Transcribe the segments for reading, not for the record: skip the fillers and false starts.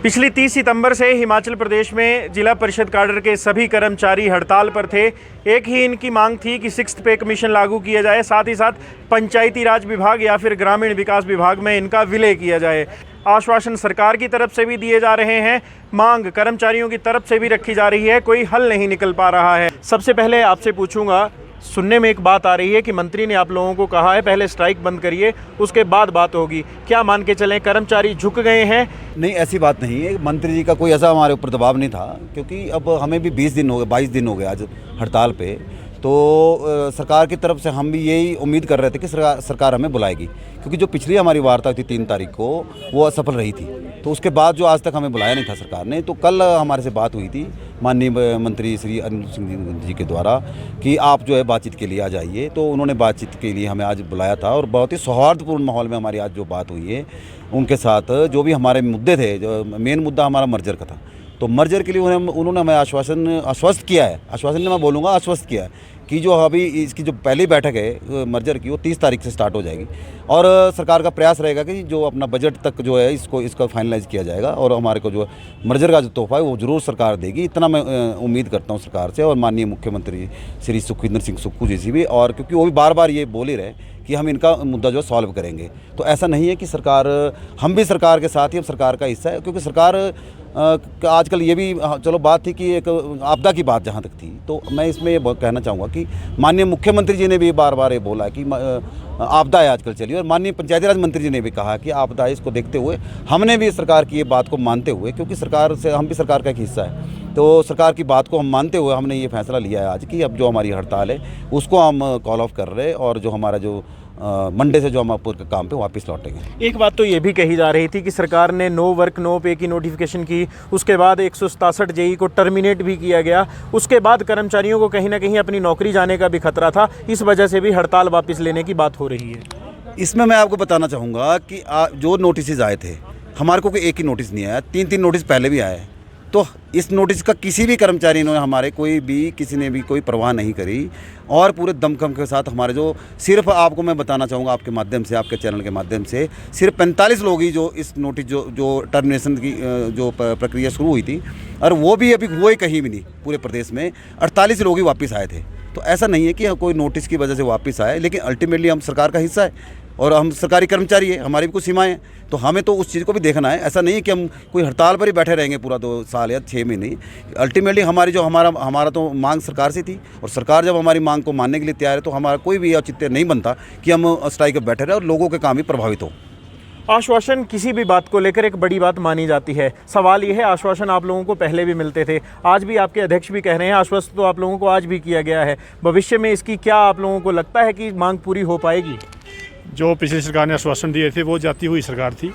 पिछली 30 सितंबर से हिमाचल प्रदेश में जिला परिषद काडर के सभी कर्मचारी हड़ताल पर थे। एक ही इनकी मांग थी कि 6th पे कमीशन लागू किया जाए, साथ ही साथ पंचायती राज विभाग या फिर ग्रामीण विकास विभाग में इनका विलय किया जाए। आश्वासन सरकार की तरफ से भी दिए जा रहे हैं, मांग कर्मचारियों की तरफ से भी रखी जा रही है, कोई हल नहीं निकल पा रहा है। सबसे पहले आपसे पूछूंगा, सुनने में एक बात आ रही है कि मंत्री ने आप लोगों को कहा है पहले स्ट्राइक बंद करिए, उसके बाद बात होगी। क्या मान के चलें, कर्मचारी झुक गए हैं? नहीं, ऐसी बात नहीं है। मंत्री जी का कोई ऐसा हमारे ऊपर दबाव नहीं था, क्योंकि अब हमें भी 20 दिन हो गए, 22 दिन हो गए आज हड़ताल पे। तो सरकार की तरफ से हम भी यही उम्मीद कर रहे थे कि सरकार हमें बुलाएगी, क्योंकि जो पिछली हमारी वार्ता थी 3 तारीख को, वो असफल रही थी। तो उसके बाद जो आज तक हमें बुलाया नहीं था सरकार ने, तो कल हमारे से बात हुई थी माननीय मंत्री श्री अनिल सिंह जी के द्वारा कि आप जो है बातचीत के लिए आ जाइए। तो उन्होंने बातचीत के लिए हमें आज बुलाया था और बहुत ही सौहार्दपूर्ण माहौल में हमारी आज जो बात हुई है उनके साथ, जो भी हमारे मुद्दे थे, जो मेन मुद्दा हमारा मर्जर का था, तो मर्जर के लिए उन्होंने हमें आश्वस्त किया है, आश्वासन मैं बोलूँगा आश्वस्त किया है कि जो अभी इसकी जो पहली बैठक है मर्जर की, वो 30 तारीख से स्टार्ट हो जाएगी और सरकार का प्रयास रहेगा कि जो अपना बजट तक जो है इसका फाइनलाइज किया जाएगा और हमारे को जो मर्जर का जो तोहफा है वो ज़रूर सरकार देगी। इतना मैं उम्मीद करता हूँ सरकार से और माननीय मुख्यमंत्री श्री सुखविंदर सिंह सुक्खू जी से भी, और क्योंकि वो भी बार बार ये बोल ही रहे कि हम इनका मुद्दा जो सॉल्व करेंगे। तो ऐसा नहीं है कि सरकार, हम भी सरकार के साथ ही, हम सरकार का हिस्सा है, क्योंकि सरकार आजकल ये भी चलो बात थी कि एक आपदा की बात जहाँ तक थी, तो मैं इसमें ये कहना चाहूँगा कि माननीय मुख्यमंत्री जी ने भी बार बार ये बोला कि आपदा है आजकल चली, और माननीय पंचायती राज मंत्री जी ने भी कहा कि आपदा है, इसको देखते हुए हमने भी सरकार की ये बात को मानते हुए, क्योंकि सरकार से हम भी सरकार का एक हिस्सा है, तो सरकार की बात को हम मानते हुए हमने ये फैसला लिया है आज कि अब जो हमारी हड़ताल है उसको हम कॉल ऑफ कर रहे हैं और जो हमारा जो मंडे से जो हम आपके काम पे वापस लौटेंगे। एक बात तो ये भी कही जा रही थी कि सरकार ने नो वर्क नो पे की नोटिफिकेशन की, उसके बाद 167 जेई को टर्मिनेट भी किया गया, उसके बाद कर्मचारियों को कहीं ना कहीं अपनी नौकरी जाने का भी खतरा था, इस वजह से भी हड़ताल वापस लेने की बात हो रही है। इसमें मैं आपको बताना चाहूँगा कि जो नोटिस आए थे, हमारे को एक ही नोटिस नहीं आया, 3 नोटिस पहले भी आए। तो इस नोटिस का किसी भी कर्मचारी ने, हमारे किसी ने भी कोई परवाह नहीं करी और पूरे दमखम के साथ हमारे जो, सिर्फ आपको मैं बताना चाहूँगा आपके माध्यम से, आपके चैनल के माध्यम से, सिर्फ 45 लोग ही जो इस नोटिस जो टर्मिनेशन की जो प्रक्रिया शुरू हुई थी, और वो भी अभी हुए कहीं भी नहीं, पूरे प्रदेश में 48 लोग ही वापस आए थे। तो ऐसा नहीं है कि कोई नोटिस की वजह से वापस आए, लेकिन अल्टीमेटली हम सरकार का हिस्सा है और हम सरकारी कर्मचारी है, हमारी भी कुछ सीमाएं हैं, तो हमें तो उस चीज़ को भी देखना है। ऐसा नहीं है कि हम कोई हड़ताल पर ही बैठे रहेंगे पूरा 2 साल या 6 महीने। अल्टीमेटली हमारी जो हमारा तो मांग सरकार से थी, और सरकार जब हमारी मांग को मानने के लिए तैयार है तो हमारा कोई भी औचित्य नहीं बनता कि हम स्ट्राइक पर बैठे रहे और लोगों के काम भी प्रभावित हो। आश्वासन किसी भी बात को लेकर एक बड़ी बात मानी जाती है। सवाल यह है, आश्वासन आप लोगों को पहले भी मिलते थे, आज भी आपके अध्यक्ष भी कह रहे हैं आश्वस्त तो आप लोगों को आज भी किया गया है। भविष्य में इसकी क्या आप लोगों को लगता है कि मांग पूरी हो पाएगी? जो पिछली सरकार ने आश्वासन दिए थे वो जाती हुई सरकार थी।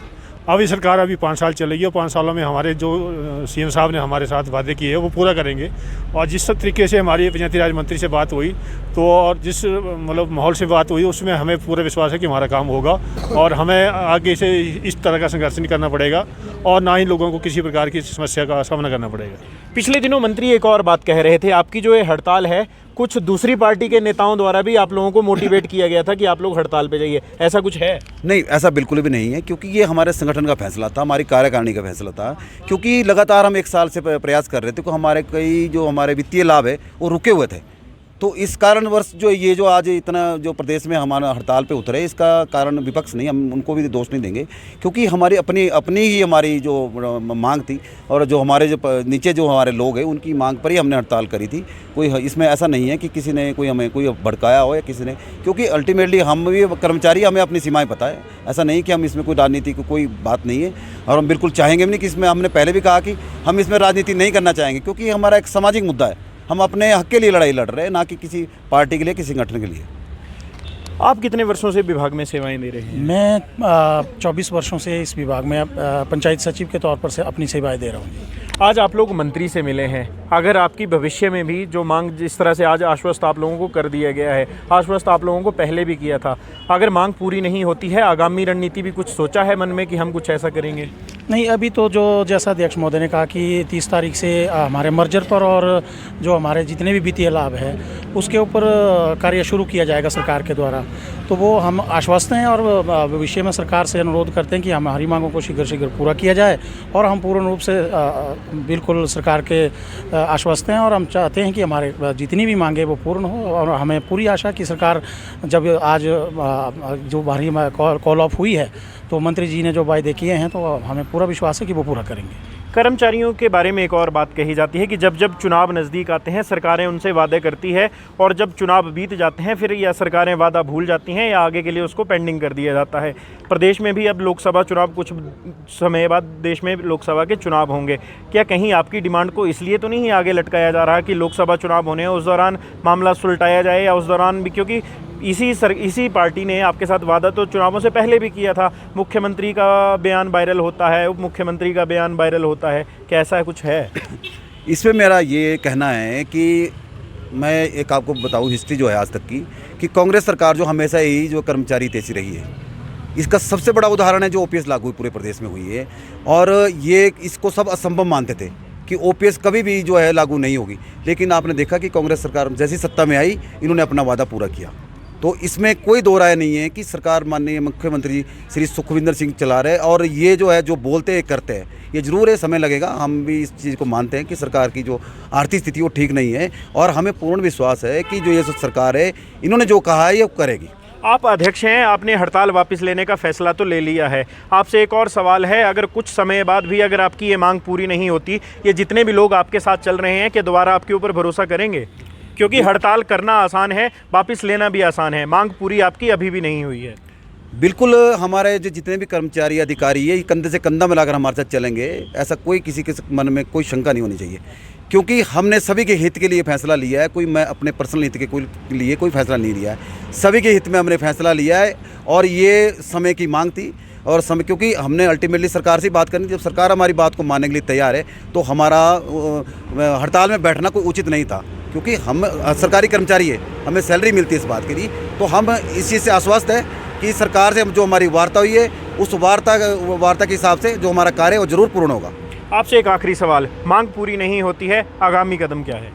अब ये सरकार अभी 5 साल चलेगी और 5 सालों में हमारे जो सीएम साहब ने हमारे साथ वादे किए हैं वो पूरा करेंगे। और जिस तरीके से हमारी पंचायती राज मंत्री से बात हुई, तो और जिस मतलब माहौल से बात हुई, उसमें हमें पूरा विश्वास है कि हमारा काम होगा और हमें आगे से इस तरह का संघर्ष नहीं करना पड़ेगा और ना ही लोगों को किसी प्रकार की समस्या का सामना करना पड़ेगा। पिछले दिनों मंत्री एक और बात कह रहे थे, आपकी जो ये हड़ताल है, कुछ दूसरी पार्टी के नेताओं द्वारा भी आप लोगों को मोटिवेट किया गया था कि आप लोग हड़ताल पे जाइए, ऐसा कुछ है? नहीं, ऐसा बिल्कुल भी नहीं है, क्योंकि ये हमारे संगठन का फैसला था, हमारी कार्यकारिणी का फैसला था, क्योंकि लगातार हम 1 साल से प्रयास कर रहे थे कि हमारे कई जो हमारे वित्तीय लाभ है वो रुके हुए थे। तो इस कारणवश जो ये जो आज इतना जो प्रदेश में हमारा हड़ताल पे उतरे, इसका कारण विपक्ष नहीं, हम उनको भी दोष नहीं देंगे, क्योंकि हमारी अपनी ही हमारी जो मांग थी और जो हमारे जो नीचे जो हमारे लोग हैं उनकी मांग पर ही हमने हड़ताल करी थी। कोई इसमें ऐसा नहीं है कि किसी ने हमें कोई भड़काया हो या किसी ने, क्योंकि अल्टीमेटली हम भी कर्मचारी, हमें अपनी सीमाएँ पता है। ऐसा नहीं कि हम इसमें कोई राजनीति की कोई बात नहीं है और हम बिल्कुल चाहेंगे भी नहीं कि इसमें, हमने पहले भी कहा कि हम इसमें राजनीति नहीं करना चाहेंगे, क्योंकि हमारा एक सामाजिक मुद्दा है। हम अपने हक के लिए लड़ाई लड़ रहे हैं, ना कि किसी पार्टी के लिए, किसी संगठन के लिए। आप कितने वर्षों से विभाग में सेवाएं दे रहे हैं? मैं 24 वर्षों से इस विभाग में पंचायत सचिव के तौर पर से अपनी सेवाएं दे रहा हूँ। आज आप लोग मंत्री से मिले हैं, अगर आपकी भविष्य में भी जो मांग जिस तरह से आज आश्वस्त आप लोगों को कर दिया गया है, आश्वस्त आप लोगों को पहले भी किया था, अगर मांग पूरी नहीं होती है, आगामी रणनीति भी कुछ सोचा है मन में कि हम कुछ ऐसा करेंगे? नहीं, अभी तो जो जैसा अध्यक्ष महोदय ने कहा कि 30 तारीख से हमारे मर्जर पर और जो हमारे जितने भी वित्तीय लाभ है उसके ऊपर कार्य शुरू किया जाएगा सरकार के द्वारा, तो वो हम आश्वस्त हैं और भविष्य में सरकार से अनुरोध करते हैं कि हमारी मांगों को शीघ्र पूरा किया जाए। और हम पूर्ण रूप से बिल्कुल सरकार के आश्वस्त हैं और हम चाहते हैं कि हमारे जितनी भी मांगे वो पूर्ण हो। और हमें पूरी आशा कि सरकार जब आज जो भारी कॉल ऑफ हुई है तो मंत्री जी ने जो वायदे किए हैं तो हमें पूरा विश्वास है कि वो पूरा करेंगे। कर्मचारियों के बारे में एक और बात कही जाती है कि जब जब चुनाव नज़दीक आते हैं सरकारें उनसे वादे करती है और जब चुनाव बीत जाते हैं फिर या सरकारें वादा भूल जाती हैं या आगे के लिए उसको पेंडिंग कर दिया जाता है। प्रदेश में भी अब लोकसभा चुनाव कुछ समय बाद देश में लोकसभा के चुनाव होंगे, क्या कहीं आपकी डिमांड को इसलिए तो नहीं आगे लटकाया जा रहा कि लोकसभा चुनाव होने उस दौरान मामला सुलटाया जाए या उस दौरान भी, क्योंकि इसी पार्टी ने आपके साथ वादा तो चुनावों से पहले भी किया था, मुख्यमंत्री का बयान वायरल होता है, उप मुख्यमंत्री का बयान वायरल होता है, क्या ऐसा कुछ है? इसमें मेरा ये कहना है कि मैं एक आपको बताऊं हिस्ट्री जो है आज तक की कि कांग्रेस सरकार जो हमेशा ही जो कर्मचारी तेजी रही है, इसका सबसे बड़ा उदाहरण है जो ओपीएस लागू पूरे प्रदेश में हुई है। और ये इसको सब असंभव मानते थे कि ओपीएस कभी भी जो है लागू नहीं होगी, लेकिन आपने देखा कि कांग्रेस सरकार जैसी सत्ता में आई इन्होंने अपना वादा पूरा किया। तो इसमें कोई दो राय नहीं है कि सरकार माननीय मुख्यमंत्री श्री सुखविंदर सिंह चला रहे और ये जो है जो बोलते हैं करते हैं, ये ज़रूर है, समय लगेगा। हम भी इस चीज़ को मानते हैं कि सरकार की जो आर्थिक स्थिति वो ठीक नहीं है और हमें पूर्ण विश्वास है कि जो ये सरकार है इन्होंने जो कहा है ये करेगी। आप अध्यक्ष हैं, आपने हड़ताल वापस लेने का फैसला तो ले लिया है। आपसे एक और सवाल है, अगर कुछ समय बाद भी अगर आपकी ये मांग पूरी नहीं होती, ये जितने भी लोग आपके साथ चल रहे हैं, कि दोबारा आपके ऊपर भरोसा करेंगे? क्योंकि हड़ताल करना आसान है, वापस लेना भी आसान है, मांग पूरी आपकी अभी भी नहीं हुई है। बिल्कुल, हमारे जो जितने भी कर्मचारी अधिकारी है कंधे से कंधा मिलाकर हमारे साथ चलेंगे, ऐसा कोई किसी के मन में कोई शंका नहीं होनी चाहिए, क्योंकि हमने सभी के हित के लिए फैसला लिया है। कोई मैं अपने पर्सनल हित के लिए कोई फैसला नहीं लिया है, सभी के हित में हमने फैसला लिया है। और ये समय की मांग थी और समय, क्योंकि हमने अल्टीमेटली सरकार से बात करनी, जब सरकार हमारी बात को मानने के लिए तैयार है तो हमारा हड़ताल में बैठना कोई उचित नहीं था, क्योंकि हम सरकारी कर्मचारी है, हमें सैलरी मिलती है इस बात के लिए। तो हम इस चीज़ से आश्वस्त है कि सरकार से जो हमारी वार्ता हुई है उस वार्ता के हिसाब से जो हमारा कार्य है वो जरूर पूर्ण होगा। आपसे एक आखिरी सवाल, मांग पूरी नहीं होती है, आगामी कदम क्या है?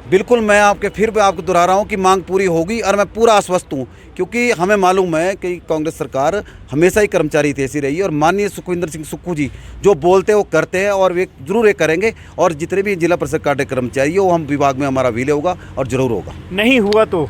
बिल्कुल, मैं आपको दोहरा रहा हूँ कि मांग पूरी होगी और मैं पूरा आश्वस्त हूँ, क्योंकि हमें मालूम है कि कांग्रेस सरकार हमेशा ही कर्मचारी हितैषी रही है और माननीय सुखविंदर सिंह सुक्खू जी जो बोलते हैं वो करते हैं और वे जरूर ये करेंगे। और जितने भी जिला परिषद काटे कर्मचारी है वो हम विभाग में हमारा विलय होगा और ज़रूर होगा। नहीं हुआ तो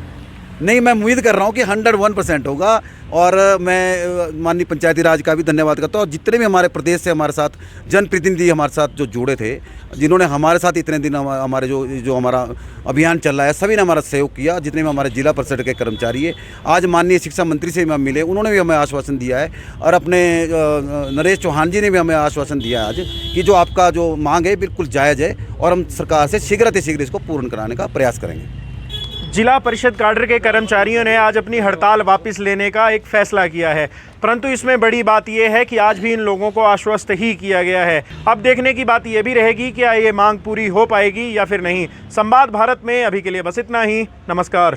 नहीं, मैं उम्मीद कर रहा हूँ कि 101% होगा। और मैं माननीय पंचायती राज का भी धन्यवाद करता हूँ और जितने भी हमारे प्रदेश से हमारे साथ जनप्रतिनिधि हमारे साथ जो जुड़े थे, जिन्होंने हमारे साथ इतने दिन हमारे जो हमारा अभियान चल रहा है, सभी ने हमारा सहयोग किया। जितने भी हमारे जिला परिषद के कर्मचारी है, आज माननीय शिक्षा मंत्री से हम मिले, उन्होंने भी हमें आश्वासन दिया है और अपने नरेश चौहान जी ने भी हमें आश्वासन दिया है आज कि जो आपका जो मांग है बिल्कुल जायज़ है और हम सरकार से शीघ्र इसको पूर्ण कराने का प्रयास करेंगे। जिला परिषद काडर के कर्मचारियों ने आज अपनी हड़ताल वापस लेने का एक फैसला किया है, परंतु इसमें बड़ी बात यह है कि आज भी इन लोगों को आश्वस्त ही किया गया है। अब देखने की बात यह भी रहेगी कि क्या ये मांग पूरी हो पाएगी या फिर नहीं। संवाद भारत में अभी के लिए बस इतना ही। नमस्कार।